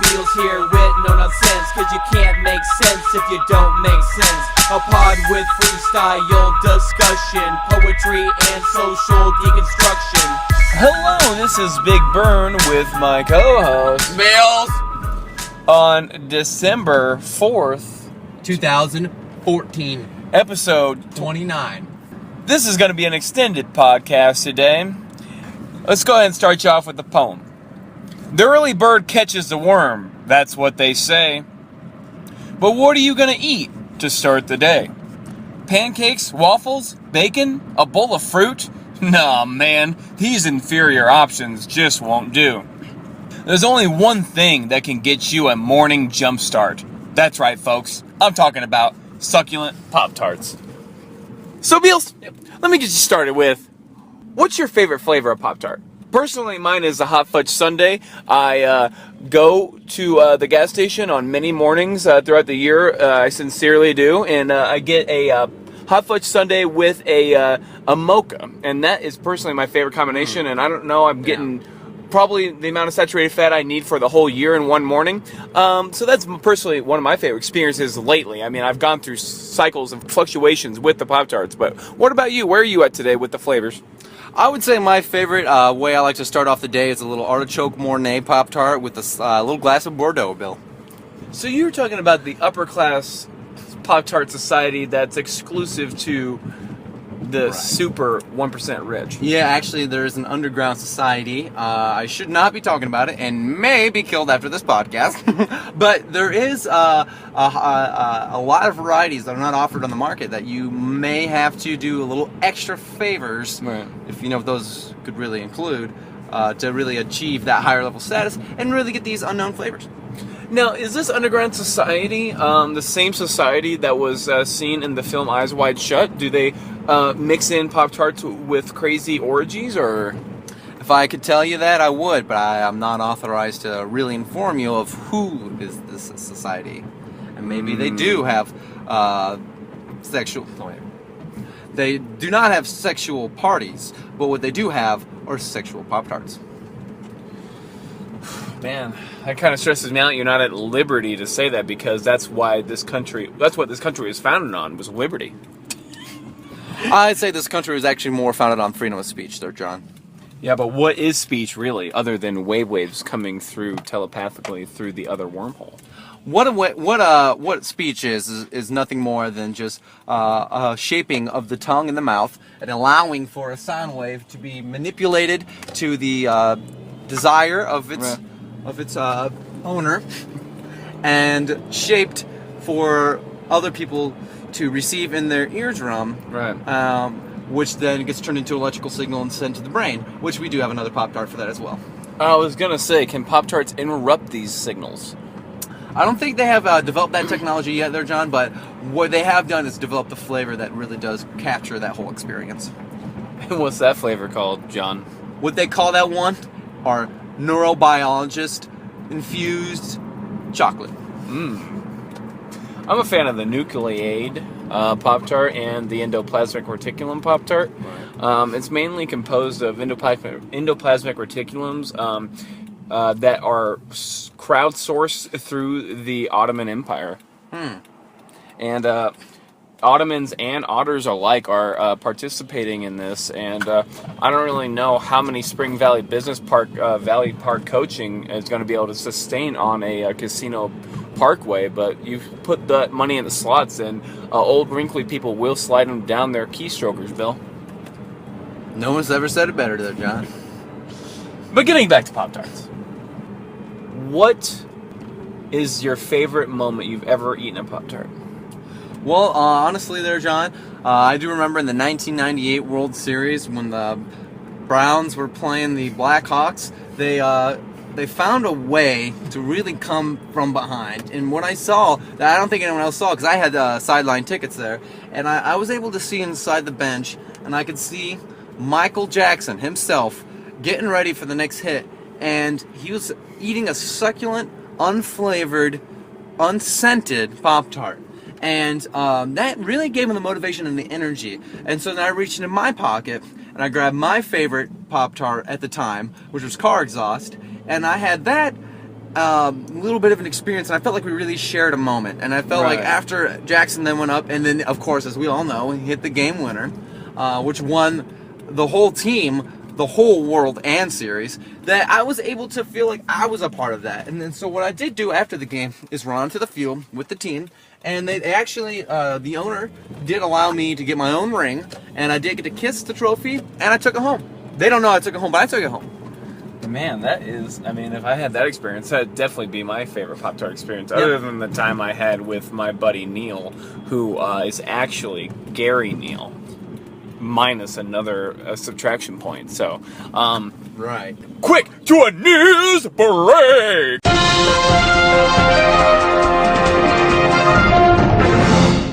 Beals here with no nonsense, cause you can't make sense if you don't make sense. A pod with freestyle discussion, poetry and social deconstruction. Hello, this is Big Burn with my co-host Beals on December 4th, 2014, episode 29. This is going to be an extended podcast today. Let's go ahead and start you off with the poem. The early bird catches the worm, that's what they say. But what are you going to eat to start the day? Pancakes, waffles, bacon, a bowl of fruit? Nah, man, these inferior options just won't do. There's only one thing that can get you a morning jump start. That's right, folks. I'm talking about succulent Pop Tarts. So, Beals, let me get you started with, what's your favorite flavor of Pop Tart? Personally, mine is a hot fudge sundae. I go to the gas station on many mornings throughout the year. I sincerely do, and I get a hot fudge sundae with a mocha, and that is personally my favorite combination. And I don't know, I'm getting probably the amount of saturated fat I need for the whole year in one morning. So that's personally one of my favorite experiences lately. I mean, I've gone through cycles of fluctuations with the Pop Tarts, but what about you? Where are you at today with the flavors? I would say my favorite way I like to start off the day is a little artichoke mornay Pop Tart with a little glass of Bordeaux, Bill. So you were talking about the upper class Pop Tart society that's exclusive to the super 1% rich. Yeah, actually, there's an underground society. I should not be talking about it and may be killed after this podcast. But there is a lot of varieties that are not offered on the market that you may have to do a little extra favors, right, if you know what those could really include, to really achieve that higher level status and really get these unknown flavors. Now, is this underground society the same society that was seen in the film Eyes Wide Shut? Do they mix in Pop-Tarts with crazy orgies, or? If I could tell you that, I would, but I am not authorized to really inform you of who is this society. And maybe they do have sexual... Oh, wait. They do not have sexual parties, but what they do have are sexual Pop-Tarts. Man, that kind of stresses me out. You're not at liberty to say that, because that's what this country was founded on, was liberty. I'd say this country was actually more founded on freedom of speech there, John. Yeah, but what is speech really, other than waves coming through telepathically through the other wormhole? What speech is nothing more than just a shaping of the tongue and the mouth and allowing for a sound wave to be manipulated to the desire of its... Right. of its owner, and shaped for other people to receive in their eardrum, right? Which then gets turned into an electrical signal and sent to the brain, which we do have another Pop-Tart for that as well. I was gonna say, can Pop-Tarts interrupt these signals? I don't think they have developed that technology yet there, John, but what they have done is develop the flavor that really does capture that whole experience. And what's that flavor called, John? What they call that one are neurobiologist infused chocolate. I'm a fan of the Nucleaid Pop-Tart and the Endoplasmic Reticulum Pop-Tart. Right. It's mainly composed of endoplasmic reticulums that are crowdsourced through the Ottoman Empire. And Ottomans and otters alike are participating in this, and I don't really know how many Spring Valley Business Park Valley Park coaching is going to be able to sustain on a casino parkway, but you put that money in the slots, and old wrinkly people will slide them down their keystrokers, Bill. No one's ever said it better there, John. But getting back to Pop-Tarts, what is your favorite moment you've ever eaten a Pop-Tart? Well, honestly there, John, I do remember in the 1998 World Series when the Browns were playing the Blackhawks, they found a way to really come from behind. And what I saw, that I don't think anyone else saw, because I had sideline tickets there, and I was able to see inside the bench, and I could see Michael Jackson himself getting ready for the next hit, and he was eating a succulent, unflavored, unscented Pop-Tart. And that really gave him the motivation and the energy. And so then I reached into my pocket and I grabbed my favorite Pop Tart at the time, which was car exhaust, and I had that a little bit of an experience, and I felt like we really shared a moment. And I felt like after Jackson then went up, and then, of course, as we all know, he hit the game winner, which won the whole team, the whole world and series, that I was able to feel like I was a part of that. And then so what I did do after the game is run onto the field with the team, and they actually, the owner did allow me to get my own ring, and I did get to kiss the trophy, and I took it home. They don't know I took it home, but I took it home. Man, that is, I mean, if I had that experience, that'd definitely be my favorite Pop Tart experience, other than the time I had with my buddy Neal, who is actually Gary Neal, minus another subtraction point. So, Right. Quick to a news break!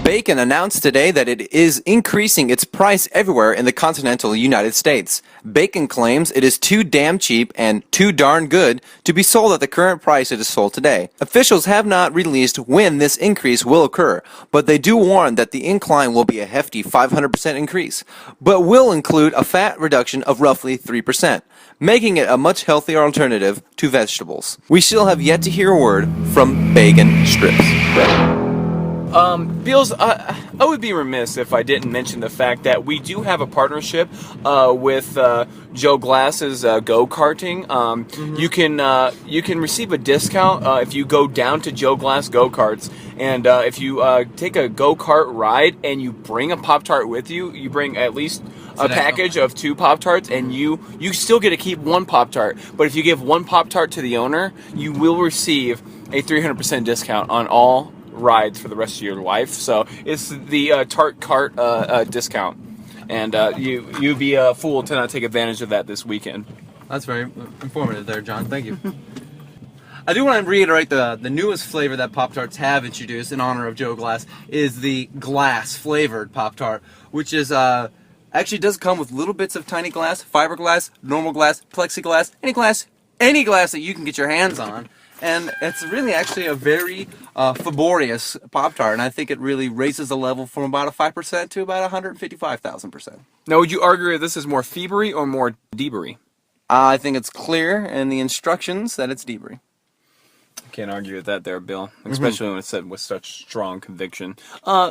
Bacon announced today that it is increasing its price everywhere in the continental United States. Bacon claims it is too damn cheap and too darn good to be sold at the current price it is sold today. Officials have not released when this increase will occur, but they do warn that the incline will be a hefty 500% increase, but will include a fat reduction of roughly 3%, making it a much healthier alternative to vegetables. We still have yet to hear a word from Bacon Strips. Beals, I would be remiss if I didn't mention the fact that we do have a partnership with Joe Glass's go-karting. You can receive a discount if you go down to Joe Glass Go-Karts, and if you take a go-kart ride and you bring a Pop-Tart with you, you bring at least a package of 2 Pop-Tarts, and you still get to keep 1 Pop-Tart. But if you give 1 Pop-Tart to the owner, you will receive a 300% discount on all rides for the rest of your life. So it's the Tart cart discount, and you'd be a fool to not take advantage of that this weekend. That's very informative there, John. Thank you. I do want to reiterate the newest flavor that Pop Tarts have introduced in honor of Joe Glass is the glass flavored Pop Tart, which is actually does come with little bits of tiny glass, fiberglass, normal glass, plexiglass, any glass that you can get your hands on. And it's really actually a very laborious Pop-Tart, and I think it really raises the level from about a 5% to about 155,000%. Now, would you argue that this is more Febery or more Debery? I think it's clear in the instructions that it's Debery. Can't argue with that there, Bill, especially when it's said with such strong conviction.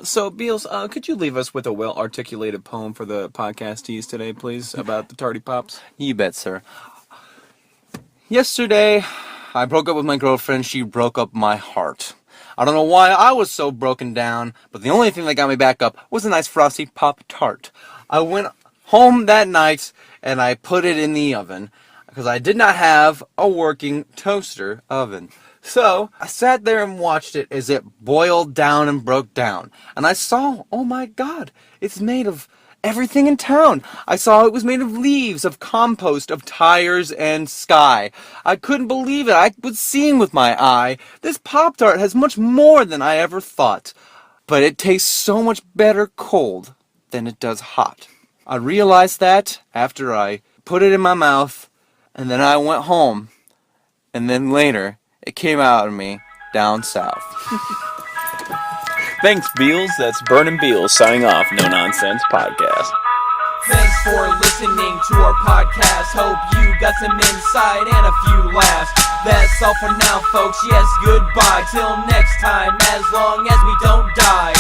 So, Beals, could you leave us with a well-articulated poem for the podcast tease today, please, about the Tarty Pops? You bet, sir. Yesterday, I broke up with my girlfriend. She broke up my heart. I don't know why I was so broken down, but the only thing that got me back up was a nice frosty Pop-Tart. I went home that night and I put it in the oven because I did not have a working toaster oven. So I sat there and watched it as it boiled down and broke down. And I saw, oh my God, it's made of everything in town. I saw it was made of leaves, of compost, of tires, and sky. I couldn't believe it. I was seeing with my eye. This Pop-Tart has much more than I ever thought. But it tastes so much better cold than it does hot. I realized that after I put it in my mouth, and then I went home. And then later, it came out of me down south. Thanks, Beals. That's Burn Beals signing off. No Nonsense Podcast. Thanks for listening to our podcast. Hope you got some insight and a few laughs. That's all for now, folks. Yes, goodbye. Till next time, as long as we don't die.